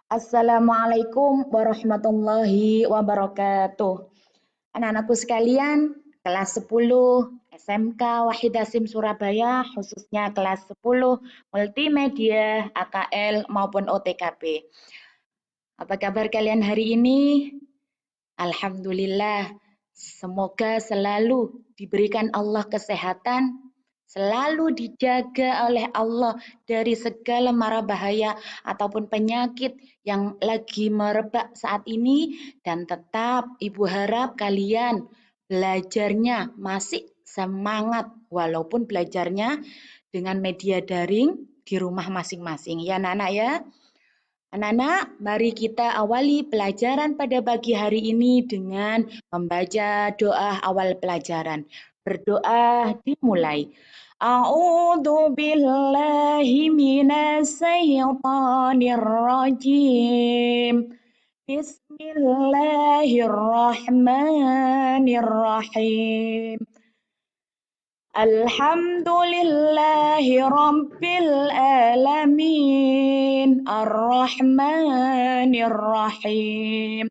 Assalamualaikum warahmatullahi wabarakatuh. Anak-anakku sekalian, kelas 10 SMK Wahid Hasim Surabaya, khususnya kelas 10 Multimedia, AKL maupun OTKP. Apa kabar kalian hari ini? Alhamdulillah, semoga selalu diberikan Allah kesehatan, selalu dijaga oleh Allah dari segala mara bahaya ataupun penyakit yang lagi merebak saat ini, dan tetap Ibu harap kalian belajarnya masih semangat walaupun belajarnya dengan media daring di rumah masing-masing ya anak-anak ya. Anak-anak, mari kita awali pelajaran pada pagi hari ini dengan membaca doa awal pelajaran. Berdoa dimulai. A'udzu billahi minas syaitonir rajim. Bismillahirrahmanirrahim. Alhamdulillahi Rabbil Alamin Ar-Rahmanir Rahim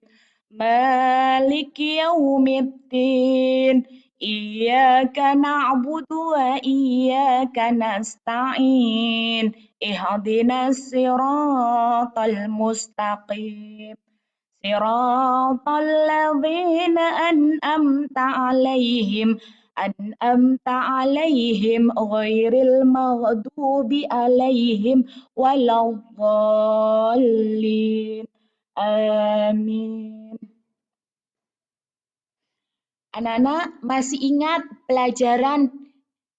Maliki Yaumiddin Iyyaka na'budu wa iyyaka nasta'in Ihdinas siratal mustaqim Siratal ladzina أنأمت عليهم غير المغضوب عليهم ولا الضالين Amin. Anak-anak masih ingat pelajaran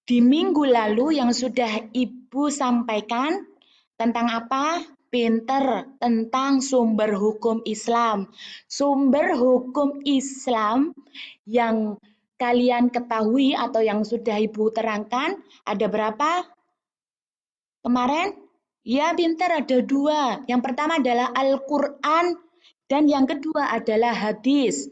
di minggu lalu yang sudah Ibu sampaikan tentang apa? Pinter, tentang sumber hukum Islam. Sumber hukum Islam yang kalian ketahui atau yang sudah Ibu terangkan ada berapa kemarin? Ya, pintar, ada dua. Yang pertama adalah Al-Quran dan yang kedua adalah hadis.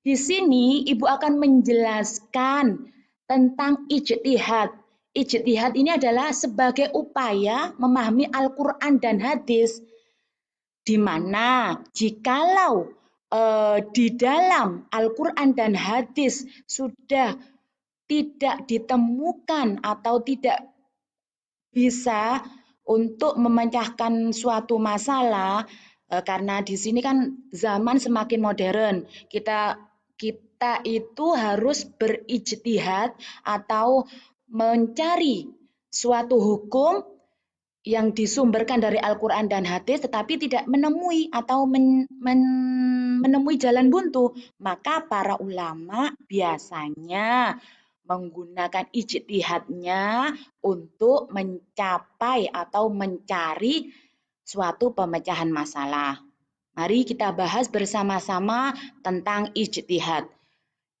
Di sini Ibu akan menjelaskan tentang ijtihad. Ijtihad ini adalah sebagai upaya memahami Al-Quran dan hadis, di mana jikalau di dalam Al-Quran dan hadis sudah tidak ditemukan atau tidak bisa untuk memecahkan suatu masalah, karena di sini kan zaman semakin modern. Kita itu harus berijtihad atau mencari suatu hukum yang disumberkan dari Al-Quran dan hadis tetapi tidak menemui atau menemui jalan buntu, maka para ulama biasanya menggunakan ijtihadnya untuk mencapai atau mencari suatu pemecahan masalah. Mari kita bahas bersama-sama tentang ijtihad.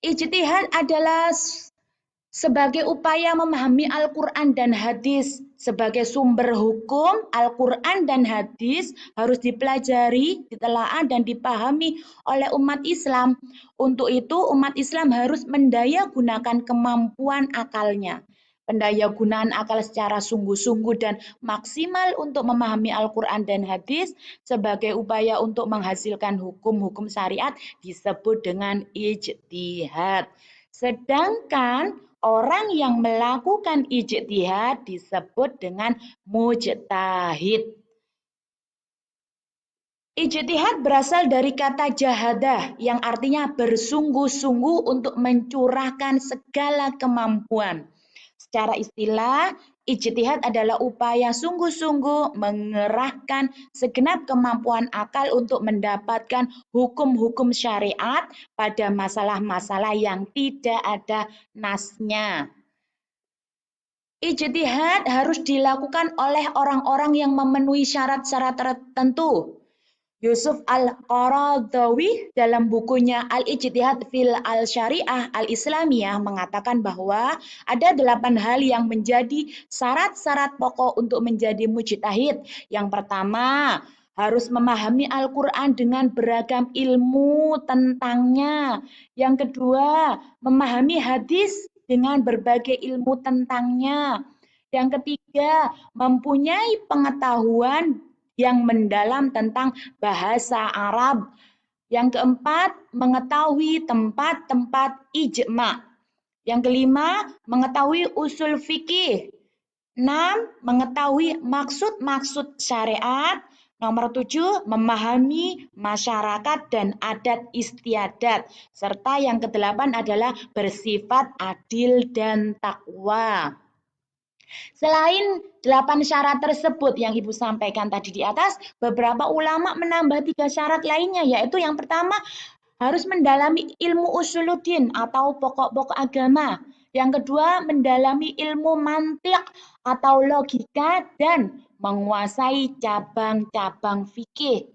Ijtihad adalah sebagai upaya memahami Al-Quran dan hadis. Sebagai sumber hukum, Al-Quran dan hadis harus dipelajari, ditelaah, dan dipahami oleh umat Islam. Untuk itu, umat Islam harus mendayagunakan kemampuan akalnya. Pendayagunaan akal secara sungguh-sungguh dan maksimal untuk memahami Al-Quran dan hadis sebagai upaya untuk menghasilkan hukum-hukum syariat disebut dengan ijtihad. Sedangkan orang yang melakukan ijtihad disebut dengan mujtahid. Ijtihad berasal dari kata jahadah yang artinya bersungguh-sungguh untuk mencurahkan segala kemampuan. Secara istilah, ijtihad adalah upaya sungguh-sungguh mengerahkan segenap kemampuan akal untuk mendapatkan hukum-hukum syariat pada masalah-masalah yang tidak ada nasnya. Ijtihad harus dilakukan oleh orang-orang yang memenuhi syarat-syarat tertentu. Yusuf Al-Qaradawi dalam bukunya Al-Ijtihad fil Al-Syariah Al-Islamiyah mengatakan bahwa ada 8 hal yang menjadi syarat-syarat pokok untuk menjadi mujtahid. Yang pertama, harus memahami Al-Quran dengan beragam ilmu tentangnya. Yang kedua, memahami hadis dengan berbagai ilmu tentangnya. Yang ketiga, mempunyai pengetahuan yang mendalam tentang bahasa Arab. Yang keempat, mengetahui tempat-tempat ijma. Yang kelima, mengetahui usul fikih. 6. Mengetahui maksud-maksud syariat. Nomor 7. Memahami masyarakat dan adat istiadat. Serta yang kedelapan adalah bersifat adil dan takwa. Selain 8 syarat tersebut yang Ibu sampaikan tadi di atas, beberapa ulama menambah 3 syarat lainnya, yaitu yang pertama, harus mendalami ilmu usuluddin atau pokok-pokok agama. Yang kedua, mendalami ilmu mantik atau logika dan menguasai cabang-cabang fikih.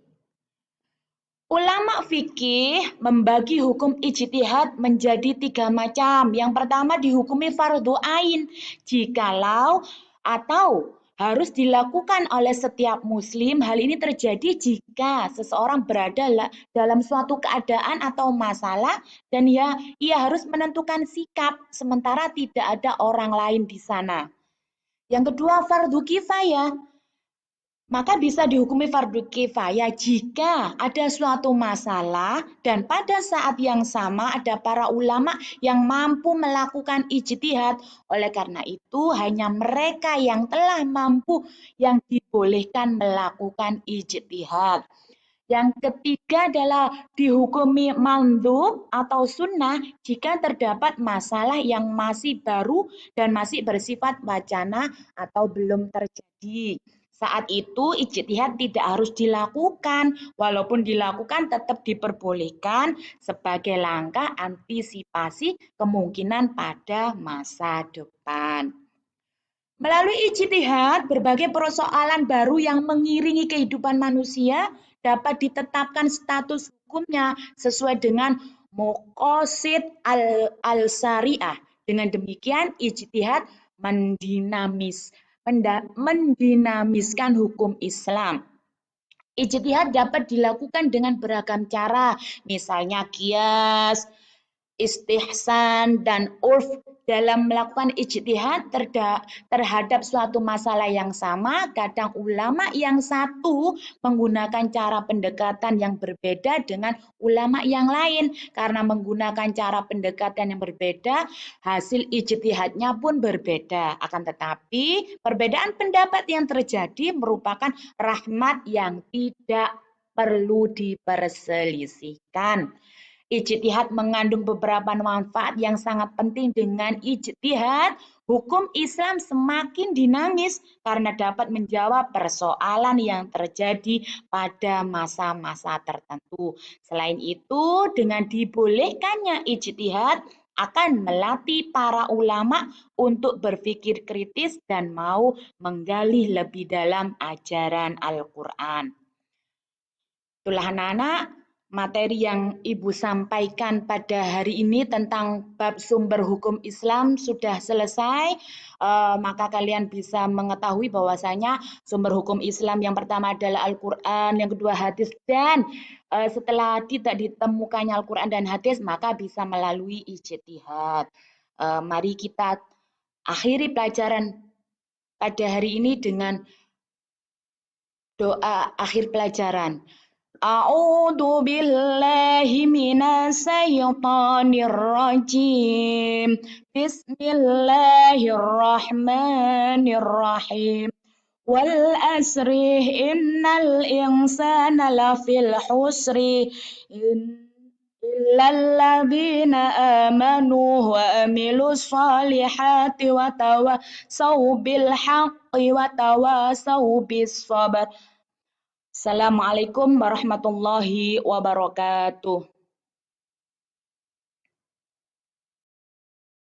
Ulama fikih membagi hukum ijtihad menjadi 3 macam. Yang pertama dihukumi fardhu ain jikalau atau harus dilakukan oleh setiap muslim. Hal ini terjadi jika seseorang berada dalam suatu keadaan atau masalah dan ia harus menentukan sikap sementara tidak ada orang lain di sana. Yang kedua fardhu kifayah. Maka bisa dihukumi fardhu kifayah jika ada suatu masalah dan pada saat yang sama ada para ulama yang mampu melakukan ijtihad. Oleh karena itu hanya mereka yang telah mampu yang dibolehkan melakukan ijtihad. Yang ketiga adalah dihukumi mandhub atau sunnah jika terdapat masalah yang masih baru dan masih bersifat wacana atau belum terjadi. Saat itu ijtihad tidak harus dilakukan, walaupun dilakukan tetap diperbolehkan sebagai langkah antisipasi kemungkinan pada masa depan. Melalui ijtihad, berbagai persoalan baru yang mengiringi kehidupan manusia dapat ditetapkan status hukumnya sesuai dengan maqasid al-syariah. Dengan demikian, ijtihad mendinamiskan hukum Islam. Ijtihad dapat dilakukan dengan beragam cara, misalnya qiyas, istihsan, dan urf. Dalam melakukan ijtihad terhadap suatu masalah yang sama, kadang ulama yang satu menggunakan cara pendekatan yang berbeda dengan ulama yang lain. Karena menggunakan cara pendekatan yang berbeda, hasil ijtihadnya pun berbeda. Akan tetapi, perbedaan pendapat yang terjadi merupakan rahmat yang tidak perlu diperselisihkan. Ijtihad mengandung beberapa manfaat yang sangat penting. Dengan ijtihad, hukum Islam semakin dinamis karena dapat menjawab persoalan yang terjadi pada masa-masa tertentu. Selain itu, dengan dibolehkannya ijtihad akan melatih para ulama untuk berpikir kritis dan mau menggali lebih dalam ajaran Al-Quran. Itulah anak-anak, materi yang Ibu sampaikan pada hari ini tentang bab sumber hukum Islam sudah selesai. Maka kalian bisa mengetahui bahwasanya sumber hukum Islam yang pertama adalah Al-Quran, yang kedua hadis, dan setelah tidak ditemukannya Al-Quran dan hadis maka bisa melalui ijtihad. Mari kita akhiri pelajaran pada hari ini dengan doa akhir pelajaran. A'udzu billahi minas syaitonir rajim. Bismillahirrahmanirrahim. Wal asri innal insana lafil husri illal ladzina amanu wa amilus solihati wa tawasaw bil haqqi wa tawasaw bis sabr. Assalamualaikum warahmatullahi wabarakatuh.